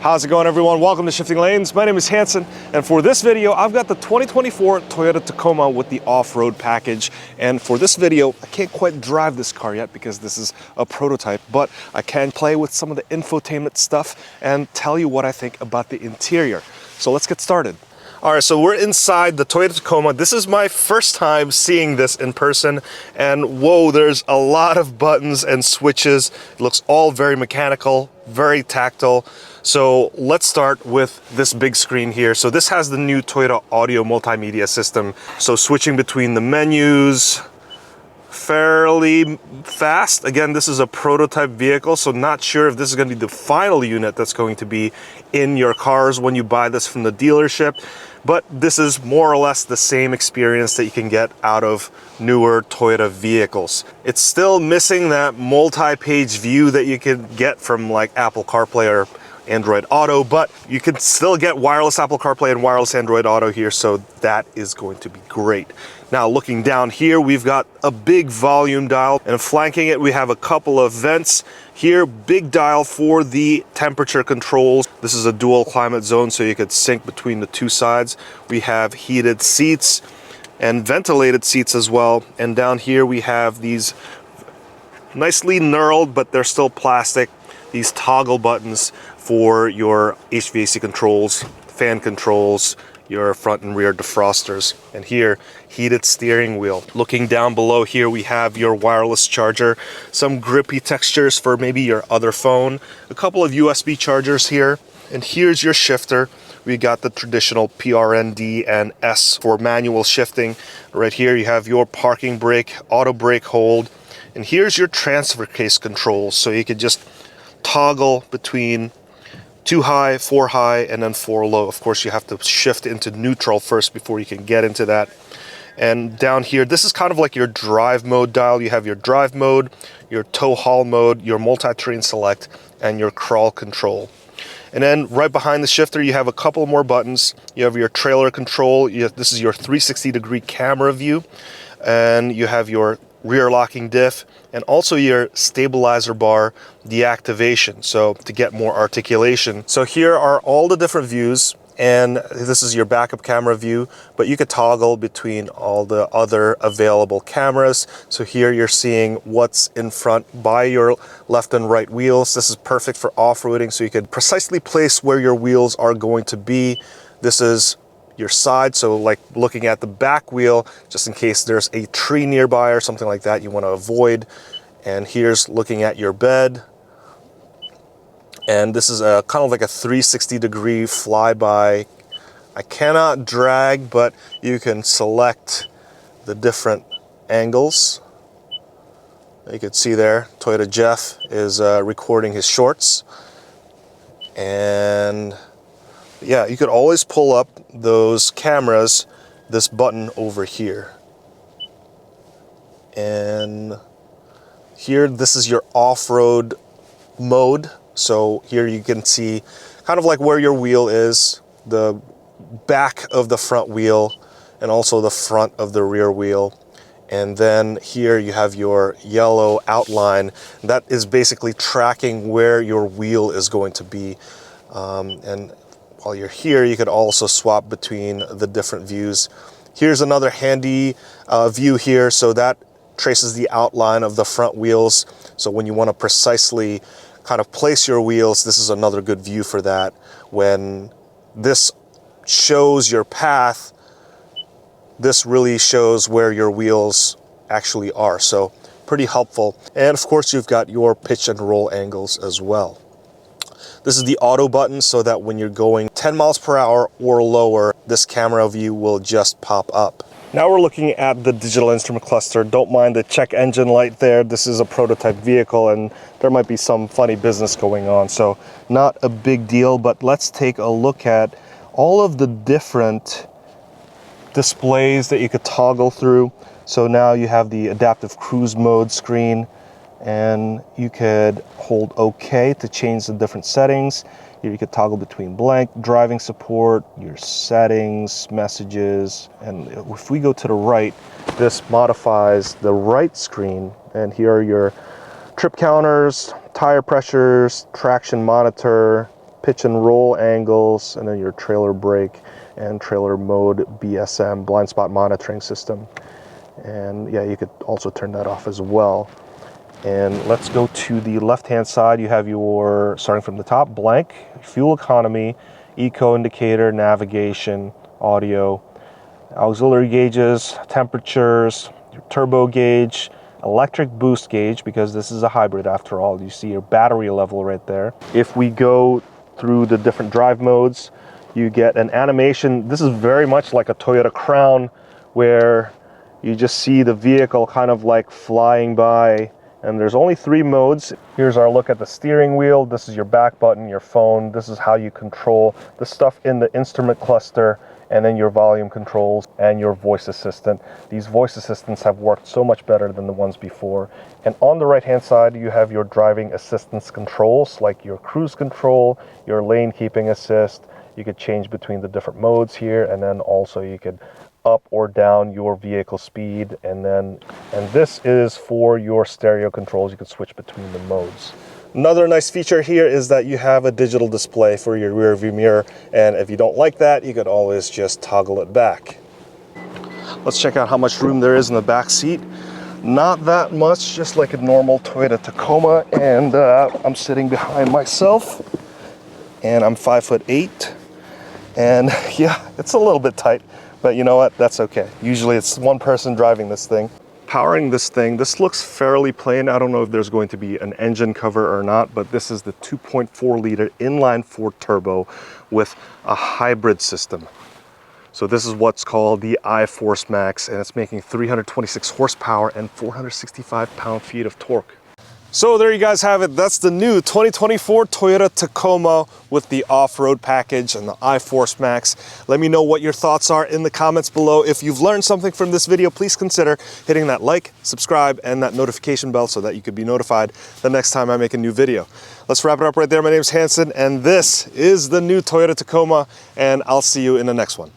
How's it going, everyone? Welcome to Shifting Lanes. My name is Hanson, and for this video, I've got the 2024 Toyota Tacoma with the off-road package. And for this video, I can't quite drive this car yet because this is a prototype, but I can play with some of the infotainment stuff and tell you what I think about the interior. So let's get started. All right, so we're inside the Toyota Tacoma. This is my first time seeing this in person, and whoa, there's a lot of buttons and switches. It looks all very mechanical, very tactile. So let's start with this big screen here. So this has the new Toyota audio multimedia system. So switching between the menus, fairly fast. Again, this is a prototype vehicle, so not sure if this is going to be the final unit that's going to be in your cars when you buy this from the dealership. But this is more or less the same experience that you can get out of newer Toyota vehicles. It's still missing that multi-page view that you can get from like Apple CarPlay or Android Auto, but you can still get wireless Apple CarPlay and wireless Android Auto here, so that is going to be great. Now looking down here, we've got a big volume dial, and flanking it we have a couple of vents. Here, big dial for the temperature controls. This is a dual climate zone, so you could sync between the two sides. We have heated seats and ventilated seats as well, and down here we have these nicely knurled, but they're still plastic, these toggle buttons for your HVAC controls, fan controls, your front and rear defrosters. And here, heated steering wheel. Looking down below here, we have your wireless charger, some grippy textures for maybe your other phone, a couple of USB chargers here, and here's your shifter. We got the traditional PRND and S for manual shifting. Right here, you have your parking brake, auto brake hold, and here's your transfer case controls. So you could just toggle between 2 high, 4 high, and then 4 low. Of course, you have to shift into neutral first before you can get into that. And down here, this is kind of like your drive mode dial. You have your drive mode, your tow haul mode, your multi-terrain select, and your crawl control. And then right behind the shifter, you have a couple more buttons. You have your trailer control. This is your 360-degree camera view. And you have your rear locking diff, and also your stabilizer bar deactivation, so to get more articulation. So here are all the different views, and this is your backup camera view, but you could toggle between all the other available cameras. So here you're seeing what's in front by your left and right wheels. This is perfect for off-roading, so you can precisely place where your wheels are going to be. This is your side, so like looking at the back wheel, just in case there's a tree nearby or something like that you want to avoid. And here's looking at your bed, and this is a kind of like a 360-degree flyby. I cannot drag, but you can select the different angles. You can see there Toyota Jeff is recording his shorts. And yeah, you could always pull up those cameras, this button over here. And here, this is your off-road mode. So here you can see kind of like where your wheel is, the back of the front wheel, and also the front of the rear wheel. And then here you have your yellow outline. That is basically tracking where your wheel is going to be. And while you're here, you could also swap between the different views. Here's another handy view here. So that traces the outline of the front wheels. So when you want to precisely kind of place your wheels, this is another good view for that. When this shows your path, this really shows where your wheels actually are. So pretty helpful. And of course, you've got your pitch and roll angles as well. This is the auto button, so that when you're going 10 miles per hour or lower, this camera view will just pop up. Now we're looking at the digital instrument cluster. Don't mind the check engine light there. This is a prototype vehicle, and there might be some funny business going on, so not a big deal. But let's take a look at all of the different displays that you could toggle through. So now you have the adaptive cruise mode screen, and you could hold OK to change the different settings. Here you could toggle between blank, driving support, your settings, messages, and if we go to the right, this modifies the right screen, and here are your trip counters, tire pressures, traction monitor, pitch and roll angles, and then your trailer brake and trailer mode BSM, blind spot monitoring system. And yeah, you could also turn that off as well. And let's go to the left-hand side. You have your, starting from the top, blank, fuel economy, eco indicator, navigation, audio, auxiliary gauges, temperatures, your turbo gauge, electric boost gauge, because this is a hybrid after all. You see your battery level right there. If we go through the different drive modes, you get an animation. This is very much like a Toyota Crown, where you just see the vehicle kind of like flying by. And there's only 3 modes. Here's our look at the steering wheel. This is your back button, your phone. This is how you control the stuff in the instrument cluster, and then your volume controls and your voice assistant. These voice assistants have worked so much better than the ones before. And on the right-hand side, you have your driving assistance controls, like your cruise control, your lane keeping assist. You could change between the different modes here, and then also you could up or down your vehicle speed, and this is for your stereo controls. You can switch between the modes. Another nice feature here is that you have a digital display for your rear view mirror, and if you don't like that, you could always just toggle it back. Let's check out how much room there is in the back seat. Not that much, just like a normal Toyota Tacoma, and I'm sitting behind myself, and I'm 5'8", and yeah, it's a little bit tight. But you know what, that's okay. Usually it's one person driving this thing. Powering this thing, this looks fairly plain. I don't know if there's going to be an engine cover or not, but this is the 2.4 liter inline-4 turbo with a hybrid system. So this is what's called the iForce Max, and it's making 326 horsepower and 465 pound-feet of torque. So there you guys have it. That's the new 2024 Toyota Tacoma with the off-road package and the iForce Max. Let me know what your thoughts are in the comments below. If you've learned something from this video, please consider hitting that like, subscribe, and that notification bell so that you could be notified the next time I make a new video. Let's wrap it up right there. My name is Hanson, and this is the new Toyota Tacoma, and I'll see you in the next one.